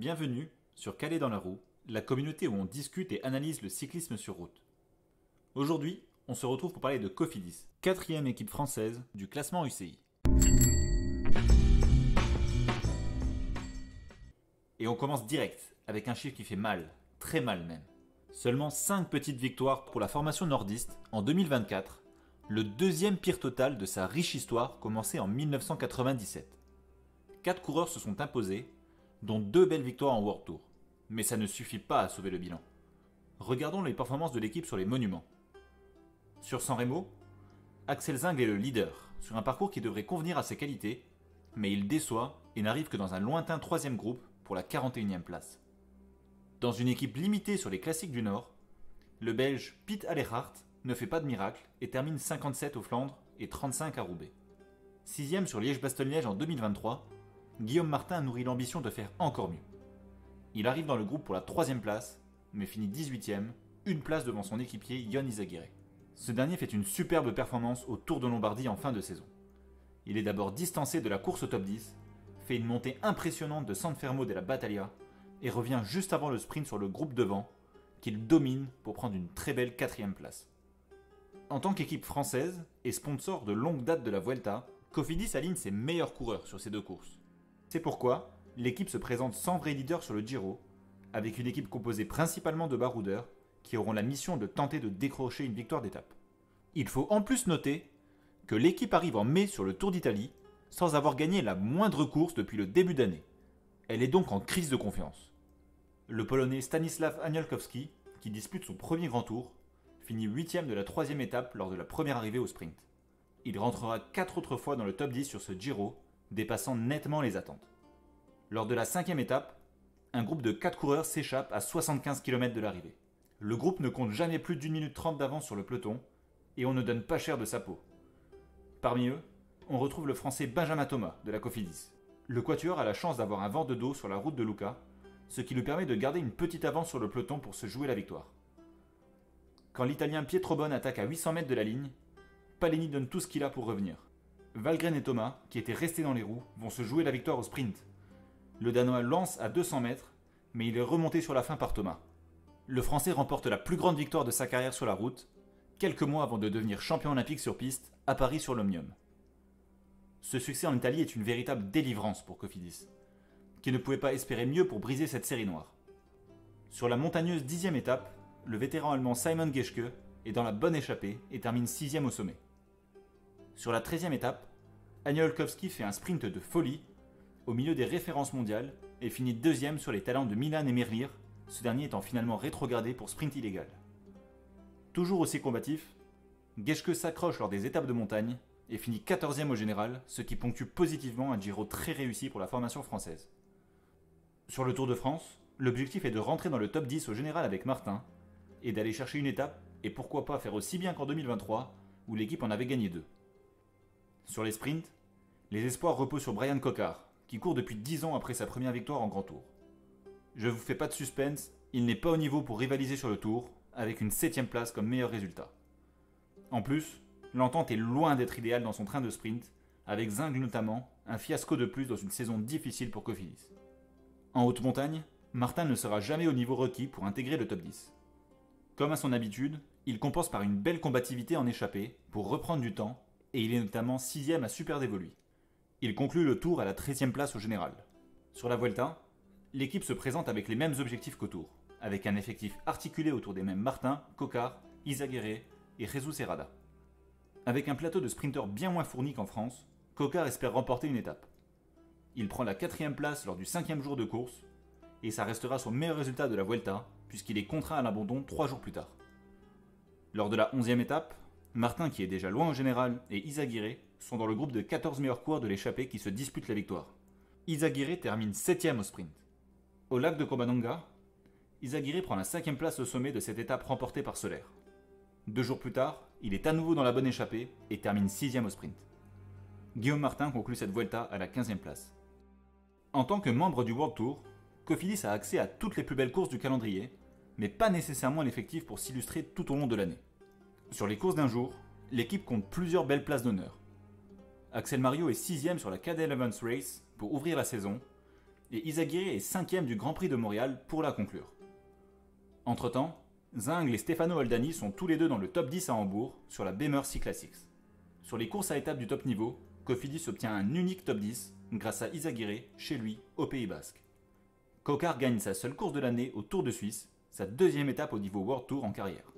Bienvenue sur Calais dans la roue, la communauté où on discute et analyse le cyclisme sur route. Aujourd'hui, on se retrouve pour parler de Cofidis, quatrième équipe française du classement UCI. Et on commence direct avec un chiffre qui fait mal, très mal même. Seulement 5 petites victoires pour la formation nordiste en 2024, le deuxième pire total de sa riche histoire commencée en 1997. 4 coureurs se sont imposés, dont 2 belles victoires en World Tour. Mais ça ne suffit pas à sauver le bilan. Regardons les performances de l'équipe sur les monuments. Sur San Remo, Axel Zingl est le leader, sur un parcours qui devrait convenir à ses qualités, mais il déçoit et n'arrive que dans un lointain 3ème groupe pour la 41e place. Dans une équipe limitée sur les classiques du Nord, le Belge Piet Alejart ne fait pas de miracle et termine 57 aux Flandres et 35 à Roubaix. 6ème sur Liège-Bastogne-Liège en 2023, Guillaume Martin nourrit l'ambition de faire encore mieux. Il arrive dans le groupe pour la 3ème place, mais finit 18ème, une place devant son équipier Jon Izagirre. Ce dernier fait une superbe performance au Tour de Lombardie en fin de saison. Il est d'abord distancé de la course au top 10, fait une montée impressionnante de San Fermo della Battaglia et revient juste avant le sprint sur le groupe devant, qu'il domine pour prendre une très belle 4ème place. En tant qu'équipe française et sponsor de longue date de la Vuelta, Cofidis aligne ses meilleurs coureurs sur ces deux courses. C'est pourquoi l'équipe se présente sans vrai leader sur le Giro, avec une équipe composée principalement de baroudeurs qui auront la mission de tenter de décrocher une victoire d'étape. Il faut en plus noter que l'équipe arrive en mai sur le Tour d'Italie sans avoir gagné la moindre course depuis le début d'année. Elle est donc en crise de confiance. Le Polonais Stanisław Aniolkowski, qui dispute son premier grand tour, finit 8ème de la 3ème étape lors de la première arrivée au sprint. Il rentrera 4 autres fois dans le top 10 sur ce Giro, dépassant nettement les attentes. Lors de la 5ème étape, un groupe de 4 coureurs s'échappe à 75 km de l'arrivée. Le groupe ne compte jamais plus d'1 minute 30 d'avance sur le peloton, et on ne donne pas cher de sa peau. Parmi eux, on retrouve le français Benjamin Thomas de la Cofidis. Le quatuor a la chance d'avoir un vent de dos sur la route de Lucca, ce qui lui permet de garder une petite avance sur le peloton pour se jouer la victoire. Quand l'italien Pietro Bonne attaque à 800 mètres de la ligne, Paleni donne tout ce qu'il a pour revenir. Valgren et Thomas, qui étaient restés dans les roues, vont se jouer la victoire au sprint. Le Danois lance à 200 mètres, mais il est remonté sur la fin par Thomas. Le Français remporte la plus grande victoire de sa carrière sur la route, quelques mois avant de devenir champion olympique sur piste à Paris sur l'Omnium. Ce succès en Italie est une véritable délivrance pour Cofidis, qui ne pouvait pas espérer mieux pour briser cette série noire. Sur la montagneuse 10ème étape, le vétéran allemand Simon Geschke est dans la bonne échappée et termine 6ème au sommet. Sur la 13ème étape, Aniolkowski fait un sprint de folie au milieu des références mondiales et finit 2ème sur les talents de Milan et Merlier, ce dernier étant finalement rétrogradé pour sprint illégal. Toujours aussi combatif, Geschke s'accroche lors des étapes de montagne et finit 14ème au général, ce qui ponctue positivement un Giro très réussi pour la formation française. Sur le Tour de France, l'objectif est de rentrer dans le top 10 au général avec Martin et d'aller chercher une étape et pourquoi pas faire aussi bien qu'en 2023 où l'équipe en avait gagné 2. Sur les sprints, les espoirs reposent sur Bryan Coquard, qui court depuis 10 ans après sa première victoire en Grand Tour. Je vous fais pas de suspense, il n'est pas au niveau pour rivaliser sur le Tour, avec une 7ème place comme meilleur résultat. En plus, l'entente est loin d'être idéale dans son train de sprint, avec Zingl notamment, un fiasco de plus dans une saison difficile pour Cofidis. En haute montagne, Martin ne sera jamais au niveau requis pour intégrer le top 10. Comme à son habitude, il compense par une belle combativité en échappée pour reprendre du temps, et il est notamment 6ème à Super Dévoluy. Il conclut le Tour à la 13ème place au général. Sur la Vuelta, l'équipe se présente avec les mêmes objectifs qu'au Tour, avec un effectif articulé autour des mêmes Martin, Coquard, Izagirre et Jesus Herrada. Avec un plateau de sprinteurs bien moins fourni qu'en France, Coquard espère remporter une étape. Il prend la 4ème place lors du 5e jour de course, et ça restera son meilleur résultat de la Vuelta, puisqu'il est contraint à l'abandon 3 jours plus tard. Lors de la 11e étape, Martin, qui est déjà loin au général, et Izagirre sont dans le groupe de 14 meilleurs coureurs de l'échappée qui se disputent la victoire. Izagirre termine 7ème au sprint. Au lac de Covadonga, Izagirre prend la 5ème place au sommet de cette étape remportée par Soler. 2 jours plus tard, il est à nouveau dans la bonne échappée et termine 6ème au sprint. Guillaume Martin conclut cette Vuelta à la 15ème place. En tant que membre du World Tour, Cofidis a accès à toutes les plus belles courses du calendrier, mais pas nécessairement l'effectif pour s'illustrer tout au long de l'année. Sur les courses d'un jour, l'équipe compte plusieurs belles places d'honneur. Axel Mario est 6ème sur la Cadel Evans Race pour ouvrir la saison, et Izagirre est 5e du Grand Prix de Montréal pour la conclure. Entre-temps, Zingl et Stefano Oldani sont tous les deux dans le top 10 à Hambourg sur la Bemmer Sea Classics. Sur les courses à étapes du top niveau, Cofidis obtient un unique top 10 grâce à Izagirre chez lui au Pays Basque. Coquard gagne sa seule course de l'année au Tour de Suisse, sa deuxième étape au niveau World Tour en carrière.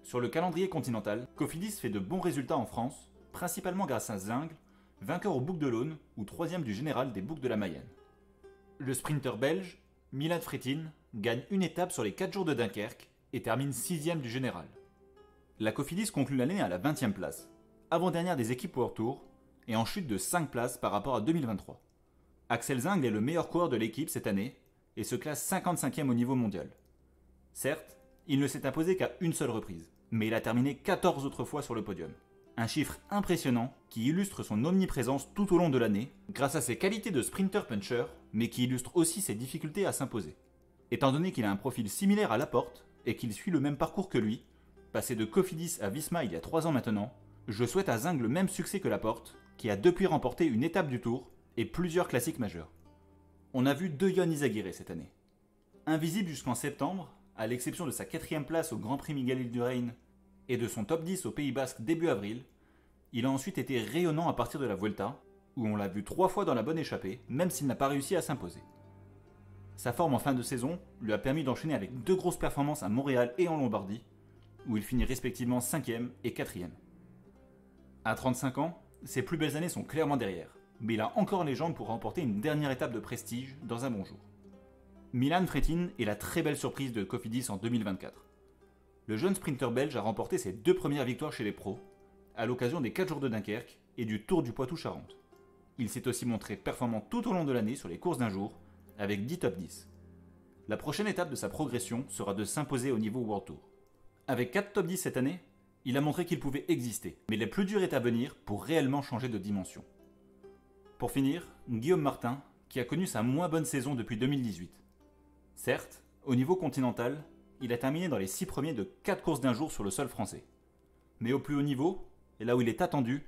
Sur le calendrier continental, Cofidis fait de bons résultats en France, principalement grâce à Zingl, vainqueur aux Boucles de l'Aune ou 3e du général des Boucles de la Mayenne. Le sprinter belge, Milan Frétine, gagne une étape sur les 4 jours de Dunkerque et termine 6e du général. La Cofidis conclut l'année à la 20e place, avant-dernière des équipes World Tour et en chute de 5 places par rapport à 2023. Axel Zingl est le meilleur coureur de l'équipe cette année et se classe 55e au niveau mondial. Certes, il ne s'est imposé qu'à une seule reprise, mais il a terminé 14 autres fois sur le podium. Un chiffre impressionnant qui illustre son omniprésence tout au long de l'année, grâce à ses qualités de sprinter-puncher, mais qui illustre aussi ses difficultés à s'imposer. Étant donné qu'il a un profil similaire à Laporte, et qu'il suit le même parcours que lui, passé de Cofidis à Visma il y a 3 ans maintenant, je souhaite à Zingl le même succès que Laporte, qui a depuis remporté une étape du Tour et plusieurs classiques majeurs. On a vu 2 Yon Izagirre cette année. Invisible jusqu'en septembre, à l'exception de sa 4e place au Grand Prix Miguel Indurain et de son top 10 au Pays Basque début avril, il a ensuite été rayonnant à partir de la Vuelta, où on l'a vu 3 fois dans la bonne échappée, même s'il n'a pas réussi à s'imposer. Sa forme en fin de saison lui a permis d'enchaîner avec 2 grosses performances à Montréal et en Lombardie, où il finit respectivement 5e et 4e. À 35 ans, ses plus belles années sont clairement derrière, mais il a encore les jambes pour remporter une dernière étape de prestige dans un bon jour. Milan Frétine est la très belle surprise de Cofidis en 2024. Le jeune sprinter belge a remporté ses 2 premières victoires chez les pros, à l'occasion des 4 jours de Dunkerque et du Tour du Poitou-Charentes. Il s'est aussi montré performant tout au long de l'année sur les courses d'un jour, avec 10 top 10. La prochaine étape de sa progression sera de s'imposer au niveau World Tour. Avec 4 top 10 cette année, il a montré qu'il pouvait exister, mais le plus dur est à venir pour réellement changer de dimension. Pour finir, Guillaume Martin, qui a connu sa moins bonne saison depuis 2018. Certes, au niveau continental, il a terminé dans les 6 premiers de 4 courses d'un jour sur le sol français. Mais au plus haut niveau, et là où il est attendu,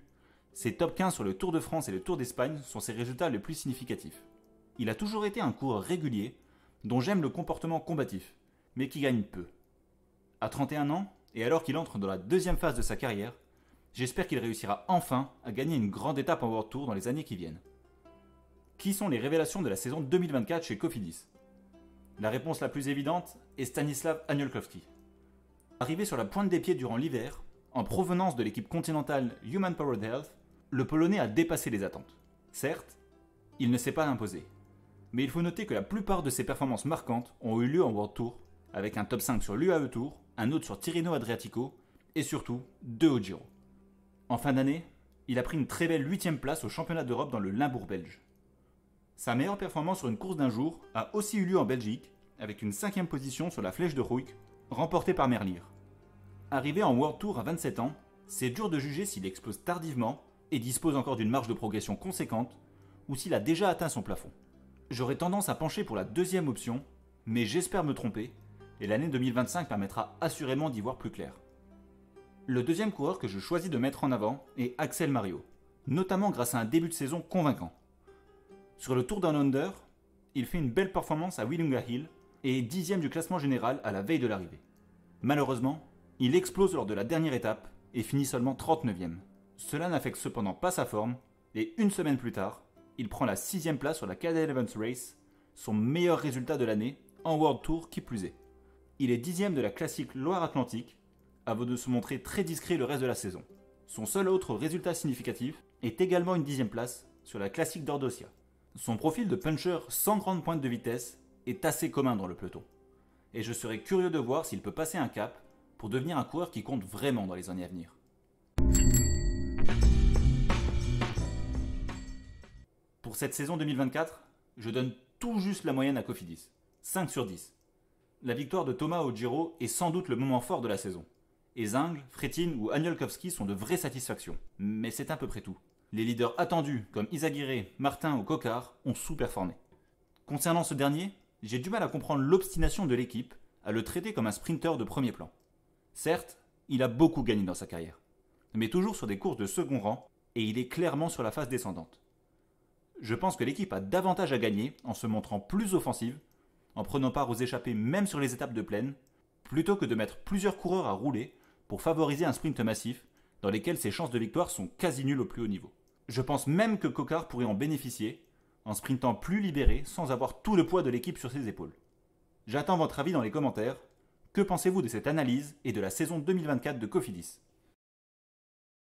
ses top 15 sur le Tour de France et le Tour d'Espagne sont ses résultats les plus significatifs. Il a toujours été un coureur régulier, dont j'aime le comportement combatif, mais qui gagne peu. À 31 ans, et alors qu'il entre dans la 2e phase de sa carrière, j'espère qu'il réussira enfin à gagner une grande étape en World Tour dans les années qui viennent. Qui sont les révélations de la saison 2024 chez Cofidis ? La réponse la plus évidente est Stanislav Aniolkowski. Arrivé sur la pointe des pieds durant l'hiver, en provenance de l'équipe continentale Human Powered Health, le Polonais a dépassé les attentes. Certes, il ne s'est pas imposé, mais il faut noter que la plupart de ses performances marquantes ont eu lieu en World Tour, avec un top 5 sur l'UAE Tour, un autre sur Tirreno Adriatico et surtout 2 au Giro. En fin d'année, il a pris une très belle 8e place au championnat d'Europe dans le Limbourg belge. Sa meilleure performance sur une course d'un jour a aussi eu lieu en Belgique, avec une 5e position sur la Flèche de Rouijk, remportée par Merlier. Arrivé en World Tour à 27 ans, c'est dur de juger s'il explose tardivement et dispose encore d'une marge de progression conséquente, ou s'il a déjà atteint son plafond. J'aurais tendance à pencher pour la 2e option, mais j'espère me tromper, et l'année 2025 permettra assurément d'y voir plus clair. Le 2e coureur que je choisis de mettre en avant est Axel Mario, notamment grâce à un début de saison convaincant. Sur le Tour Down Under, il fait une belle performance à Willunga Hill et est 10e du classement général à la veille de l'arrivée. Malheureusement, il explose lors de la dernière étape et finit seulement 39e. Cela n'affecte cependant pas sa forme et une semaine plus tard, il prend la 6e place sur la Cadel Evans Race, son meilleur résultat de l'année en World Tour qui plus est. Il est 10e de la classique Loire-Atlantique, avant de se montrer très discret le reste de la saison. Son seul autre résultat significatif est également une 10e place sur la classique d'Ordosia. Son profil de puncher sans grande pointe de vitesse est assez commun dans le peloton. Et je serais curieux de voir s'il peut passer un cap pour devenir un coureur qui compte vraiment dans les années à venir. Pour cette saison 2024, je donne tout juste la moyenne à Cofidis, 5 sur 10. La victoire de Thomas au Giro est sans doute le moment fort de la saison. Et Zingl, Frétine ou Aniolkowski sont de vraies satisfactions, mais c'est à peu près tout. Les leaders attendus, comme Izagirre, Martin ou Coquard, ont sous-performé. Concernant ce dernier, j'ai du mal à comprendre l'obstination de l'équipe à le traiter comme un sprinter de premier plan. Certes, il a beaucoup gagné dans sa carrière, mais toujours sur des courses de second rang, et il est clairement sur la phase descendante. Je pense que l'équipe a davantage à gagner en se montrant plus offensive, en prenant part aux échappées même sur les étapes de plaine, plutôt que de mettre plusieurs coureurs à rouler pour favoriser un sprint massif dans lesquels ses chances de victoire sont quasi nulles au plus haut niveau. Je pense même que Coquard pourrait en bénéficier en sprintant plus libéré sans avoir tout le poids de l'équipe sur ses épaules. J'attends votre avis dans les commentaires. Que pensez-vous de cette analyse et de la saison 2024 de Cofidis ?